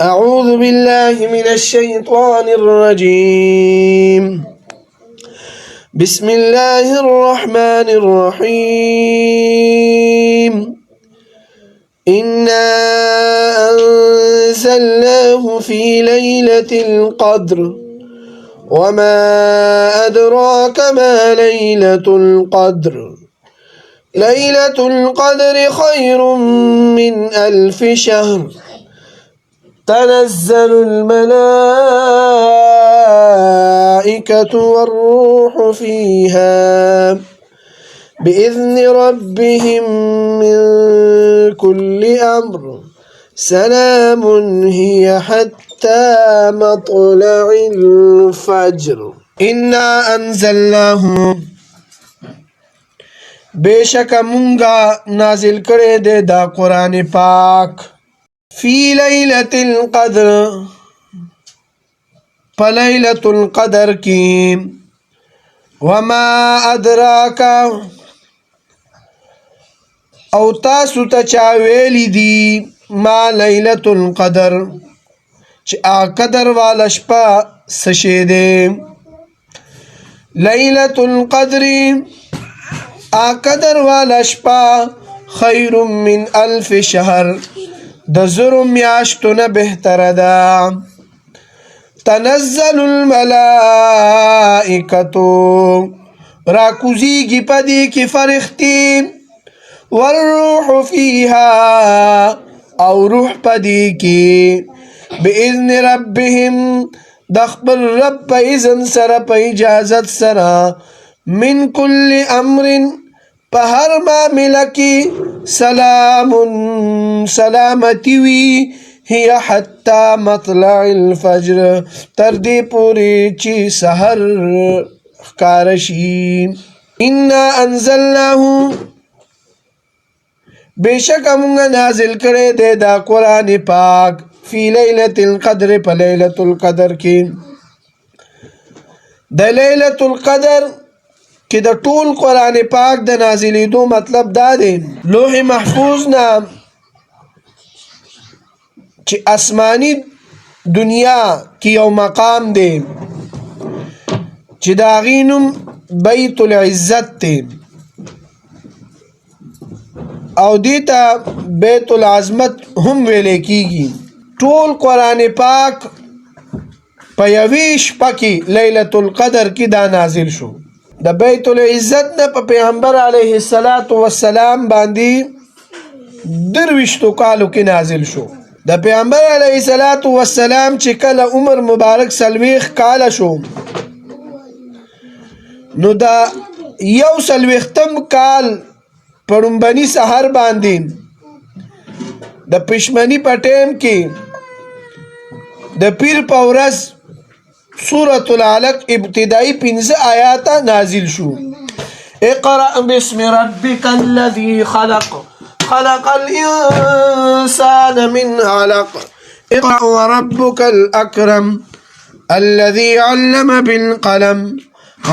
أعوذ بالله من الشيطان الرجيم. بسم الله الرحمن الرحيم. إنا أنزلناه في ليلة القدر وما أدراك ما ليلة القدر. ليلة القدر خير من 1000 شهر. تنزل الملائكة والروح فيها بإذن ربهم من كل أمر. سلام هي حتى مطلع الفجر. إنا أنزلناه बेशक मुंगा नाजिल करे दे दा कुरान पाक फी लैलतिल क़द्र फलैलतुल क़द्र की वमा अदराका औ तासु ता चा वेली दी मा लैलतुल क़द्र च आ क़द्र वाला शपा सशे दे। लैलतुल क़द्री आ क़द्र वाला शपा खैर मिन 1000 शहर द ज़रो म्याश्तुन बेहतर दा। तनज़्ज़लुल मलाइकतु राकुज़ीगी पदी की फरिश्ती वर्रूह फीहा और रूह पदी की बिइज़्न रब्बिहिम दख्बर रब पे इज़न सरा पे इजाज़त सरा मिन कुल्ली अम्रिन पहर मामिला की सलामुन सलामती वी हिया हत्ता मतलइल फज्र तरदी पूरी ची सहर कारशी। इन्ना अंज़लनाहु बेशक अमुंगा नाजिल करे दे दा कुरान पाक फी लैलतिल क़द्र प लैलतुल क़द्र की द लैलतुल क़द्र कि द टूल कुरान पाक द नाजिली दो मतलब दा दे लोह महफूज ना कि आसमानी दुनिया की यौ मकाम दे कि दागीनुम बैतुल इज्जत ते औ दीता बैतुल आजमत हम वेले कीगी। टूल कुरान पाक पयवीश पकी लैलतुल क़द्र की दा नाजिल शो द बैतुल इज्जत न पैगंबर अलैहिस्सलातु वस्सलाम बांदी दरविश्तो कालो की नाजिल शो। द पैगंबर अलैहिस्सलातु वस्सलाम चिकल उमर मुबारक सलवीख काल शो नु दा यौ सलवीख्तम काल पड़ुम्बनी सहर बांदी द पिशमनी पटेम की द पीर पौरस सूरतुल अलक इब्तिदाई 15 आयाता नाजिल शु। इक़रा बिस्मि रब्बिकल्लज़ी खलक़ खलक़ल इंसान मिन अलक़ इक़रा व रब्बुकल अकरम अल्लज़ी अल्लम बिल क़लम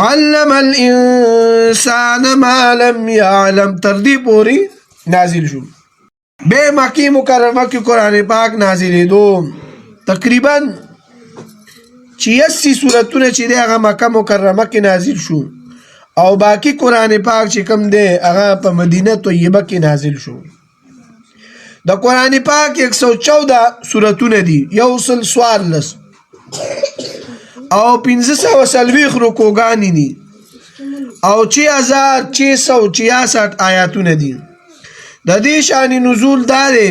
अल्लमल इंसान मा लम यअलम तरदी पूरी नाजिल शु। बे मक्की मुकर्रमा की कुरान पाक नाजिल दो तकरीबन 86 सूरतुन ची दे आगा मक्का मुकर्रमा की नाजिल शु और बाकी कुरान पाक ची कम दे आगा पा मदीना तय्यबा की नाजिल शु। द कुरान पाक 114 सूरतुन दी यौसल स्वारलस और 1500 सलवीख रुकोगानी नी और 6666 आयातुन दी। द दी शानी नुज़ूल दारे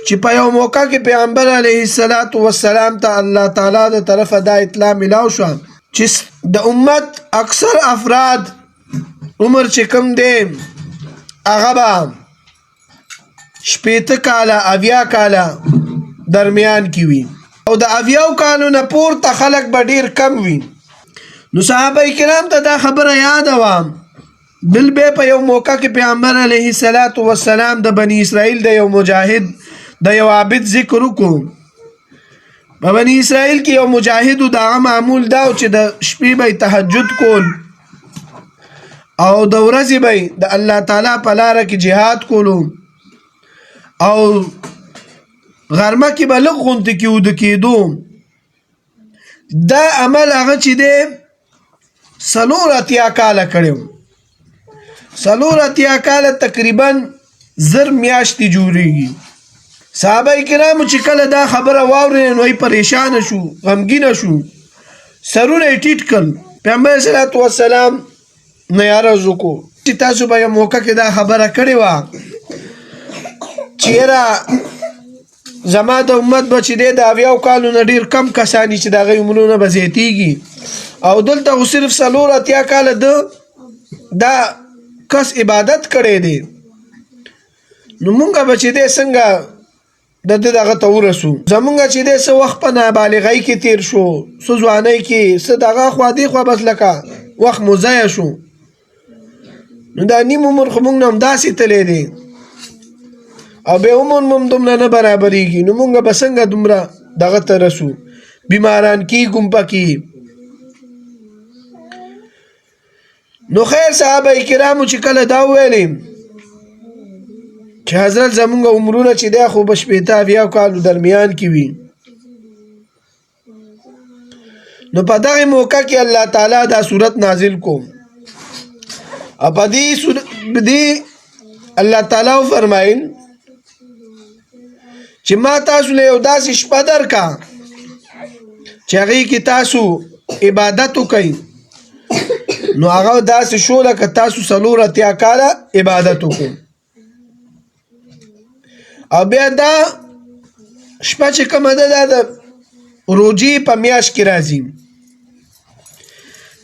چې په یو موقع کې پیغمبر علیه الصلاۃ والسلام ته الله تعالی د طرف دا اطلاع ملاو شو چې د امت اکثر افراد عمر چې کم دی هغه به 80 کاله 80 کاله درمیان کې وي او د 80 کالو نه پورته خلک به ډیر کم وي. نو صحابه کرام ته دا خبره یاد وه بل به په یو موقع کې پیغمبر علیه الصلاۃ والسلام د بنی اسرائیل د یو مجاهد د یو عابد ذکر وکړو. په بنی اسرائیل کې یو مجاهد دا معمول دا چې د شپې به تهجد کول او د ورځې به د الله تعالی په لار کې jihad کولو او غرمه کې به لږ غونته کې وده کېدو. دا عمل هغه چې دی 4 کاله کړی و. 4 کاله تقریبا 1000 میاشتې جوړېږي. صحابه کرامو چې کله دا خبره واورېده نو پریشانه شو، غمګینه شو، سرونه یې ټیټ کړل. پیغمبر صلی الله علیه وسلم نه عرض وکړو چې تاسو به یو موقع کې دا خبره کړې وه چې یاره زما د امت به چې دی د 70 کالو نه ډېر کم کسان چې د هغوی عمرونه به زیاتېږي او دلته خو صرف 4 کاله دا کس عبادت کړی دی، نو مونږ به چې دی څنګه د ده دغه ته ورسو. زمونږ چې دی څه وخت په نابالغۍ کې تېر شو، څه ځوانۍ کې، څه دغه خوا دې خوا بس لکه وخت مو ضایع شو. نو دا نیم عمر خو مونږ نه همداسې تللی دی او بې عمر مو هم دومره نه برابرېږي، نو مونږ به څنګه دومره دغه ته رسو، بیماران کېږو پکې. نو خیر صحابه کرامو چې کله دا وویلې چې حضرت زمونږ عمرونه چې دی خو به 70 کالو درمیان کې وي، نو په دغه موقع کې الله تعالی دا صورت نازل کو او په دې الله تعالی فرمایل چې ما تاسو له یو داسې شپه درکا چې هغې کې تاسو عبادت وکئ، نو هغه داسې شو لکه تاسو 4 کاله عبادت وکړو. او بیا دا شپه چې کومه ده دا د روجې په میاشت کې راځي،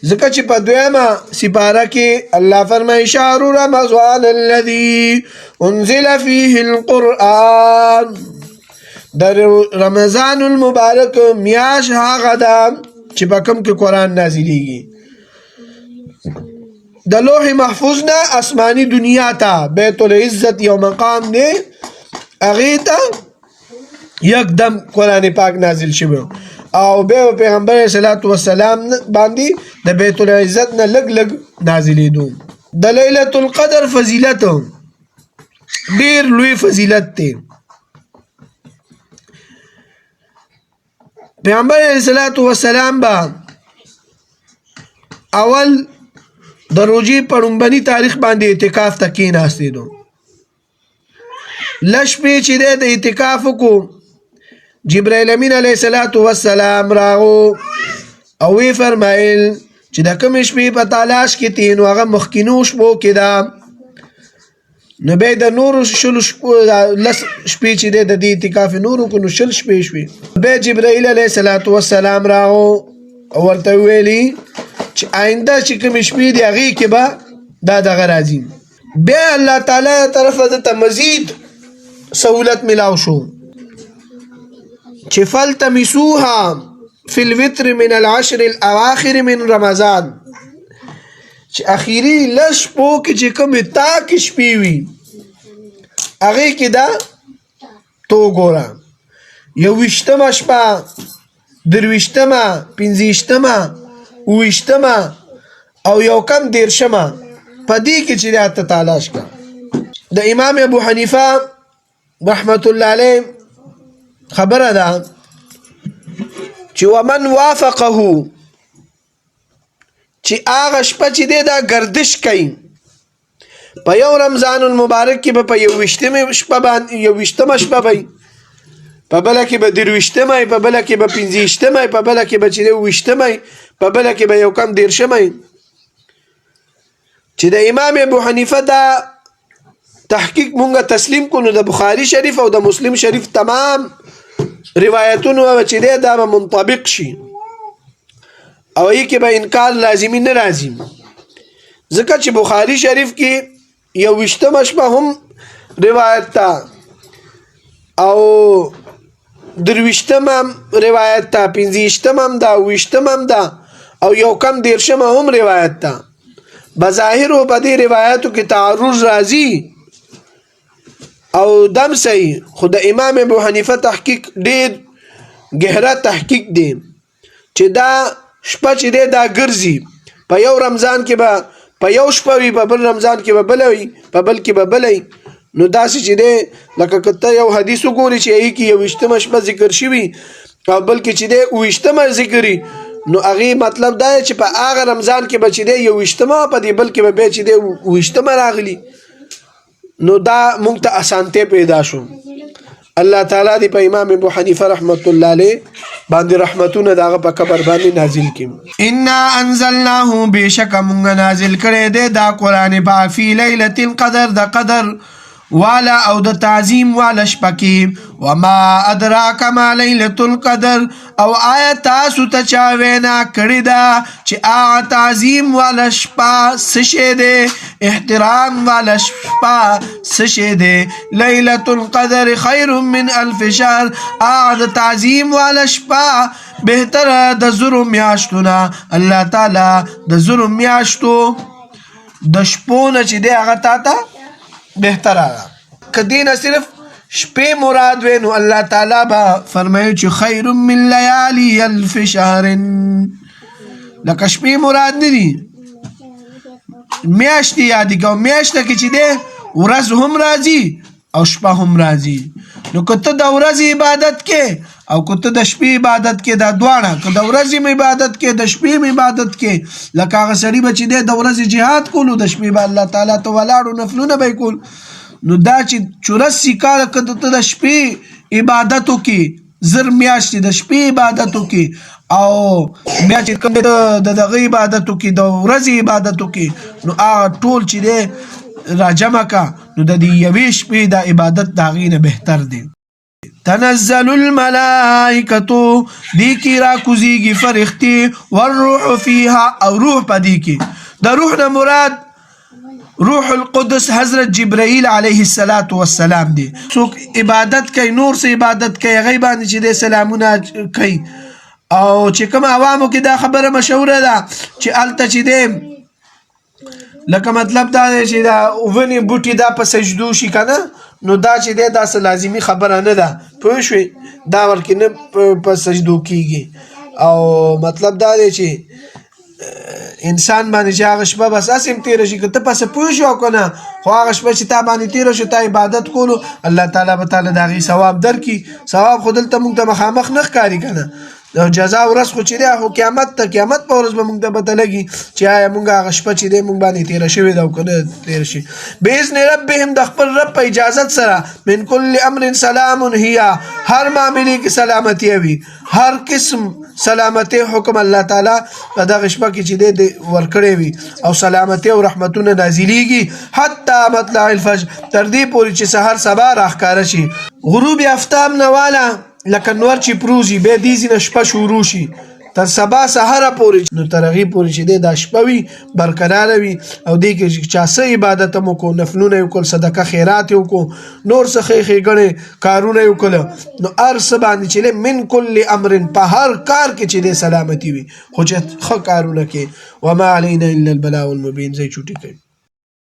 ځکه چې په 2مه سپاره کې الله فرمایي شهر رمضان الذي انزل فيه القرآن، در رمضان المبارک میاشت هغه ده چې په کوم کې قرآن نازلیږي. د لوح محفوظ نه آسمانی دنیا ته بیت العزت یو مقام دی، هغې ته یکدم قرآن پاک نازل شوی او بیا پیغمبر صلی الله علیه وسلم باندې د بیت العزت نه لږ لږ نازلېدو. د لیلة القدر فضیلت ډېر لوی فضیلت دی. پیغمبر صلی الله علیه وسلم با اول د روژې په لومړني تاریخ باندې اعتکاف ته کېناستېدو. لږ شپې چې دی د اعتکاف وکړو، جبرائیل امین علیه السلام راغو او وی فرمایل چې د کومې شپې په تلاش کې تې نو هغه مخکینو شپو کې ده، نو بیا د نورو 10 شپو شپې چې دی د دې اعتکاف نورو کو نو 10 شپې شوې. بیا جبرائیل علیه السلام راغو او ورته ویلي چې آینده چې کومې شپې دي هغې کې به دا دغه راځي. بیا الله تعالی طرفه دته مزید سهولت ملاو شو چې فلتمسوها فی الوتر من العشر الاواخر من رمضان، چې اخیری لږ شپو کې چې کومې تاکې شپې وي هغې کې دا تو ګوره 21مه شپه، 23مه، 25مه، 28مه او یو کم 13مه، په دې کې چې دا ته تلاش کا. د امام ابو حنیفه رحمت الله علیه خبره ده چې ومن وافقه، چې هغه شپه چې دی دا گردش کوي په یو رمضان المبارک کې به په 21مه شپه باندې 21مه شپه وي، په بله کې به 23مه، په بله کې به 25مه، په بله کې به چې دی 20مه، په بله کې به یو کم 13مه. چې د امام ابو حنیفه دا تحقیق مونږه تسلیم کونو د بخاری شریف او د مسلم شریف تمام روایتونو چې دی دا به منطبق شي او یې کې به انکار لازمي نه راځي، ځکه چې بخاری شریف کې 21مه شپه هم روایت ده او 23مه روایت ده، 25مه هم ده، 20مه هم ده او یو کم 13مه هم روایت ده. بظاهر و په دې روایتو کې تعرض راځي او دم صحیح، خو د امام ابو حنیفه تحقیق ډېر گهره تحقیق دی چې دا شپه چې دی دا ګرځي په یو رمضان کې به په یو شپه وي، په بل رمضان کې به بله وي، په بل کې به بله وي، نو داسې چې دی لکه که ته یو حدیث وګورې چې هغې کې 20مه شپه ذکر شوي او بلکې چې دی 20مه ذکر وي نو هغې مطلب دا دی چې په هغه رمضان کې به چې دی 20مه په دې بل کې به بیا چې دی 20مه راغلي نو دا مونږ ته اسانتیا پیدا شو الله تعالی دې په امام ابو حنیفه رحمت الله علیه باندې رحمتونه داغه په قبر باندې نازل کړي ان انزلناه بشک مونږ نازل کړي دې دا قران په فی ليله القدر د قدر والا او د تعظیم والا شپکی وما ادراک ما ليله القدر او آیت تاسو ته چا وینا کړی دا چې تعظیم والا شپه سشه ده احترام والا شپه سشه ده ليله القدر خير من الف شهر د تعظیم والا شپه بهتر د زرو میاشتونه الله تعالی د زرو میاشتو د شپونه چې دی هغه تا بهتره کدی نه صرف شپې مراد وي نو الله تعالی به فرمایي چې خیر من لیالی الف شهر لکه شپې مراد نه دي میاشتې یادې کوه میاشته کې چې دی ورځ هم راځي او شپه هم راځي نو که ته د ورځې عبادت کې او که ته د شپې عبادت کې دا دواړه که د ورځې م عبادت کې د شپې م عبادت کې لکه هغه سړي به چې دی د ورځې جهاد کولو د شپې به الله تعالی ته ولاړو نفلونه به یې کول نو دا چې 84 کاله که ته د شپې عبادت وکړې زر میاشتې د شپې عبادت وکړې او بیا چې کوم د دغه عبادت وکړې د ورځې عبادت وکړې نو هغه ټول چې دی راجمع کا نو د دې یوې شپې د عبادت د هغې نه بهتر دی تنزل الملائکة دی کی را کوزیږي فرښتې والروح فیها او روح په دې کې د روح نه مراد روح القدس حضرت جبرائیل علیه السلام دی څوک عبادت کوي نور سے عبادت کوي هغې باندې چې دی سلامونه کوي او چې کوم عوامو کې دا خبره مشهوره ده چې هلته چې دی لکه مطلب دا دی چې دا ونې بوټي دا په سجدو شي که نه نو دا چې دی داسې لازمي خبره نه ده پوه شوې دا ورکې نه په سجدو کېږي او مطلب دا دی چې انسان باندې چې هغه شپه بس هسې هم تېره شي که ته پسې پوه شو او که نه خو هغه شپه چې تا باندې تېره شو تا عبادت کولو الله تعالی به تاله د هغې ثواب درکړي ثواب خو دلته مونږ ته مخامخ نه ښکاري که نه جزا ورځ خو چې دی خو قیامت ته قیامت په ورځ به مونږ ته پته لګي چې آیا مونږ هغه شپه چې دی مونږ باندې تېره شوې ده او که نه تېره شي باذن ربهم د خپل رب په اجازت سره من کل امر سلام هي هر معاملې کې سلامتی وي هر قسم سلامتی حکم الله تعالی په دغه شپه کې چې دی ورکړی وي او سلامتی او رحمتونه نازلیږي حتی مطلع الفجر تر دې پورې چې سحر سبا راښکاره شي غروب آفتاب نه والا لکه نور چې پروزي بیا دې ځینه شپه شروع شي تر سبا سحره پورې نو تر هغې پورې چې دی دا شپه وي برقراره وي او دې کې چا څه عبادت هم وکړو نفلونه یې وکړل صدقه خیرات یې وکړو نور څه ښې ښېګڼې کارونه یې وکړل نو هر څه باندې چې دی من کل امر په هر کار کې چې دی سلامتي وي خو چې ښه کارونه کې وما علینا الا البلاء المبین ځای چوټي کوي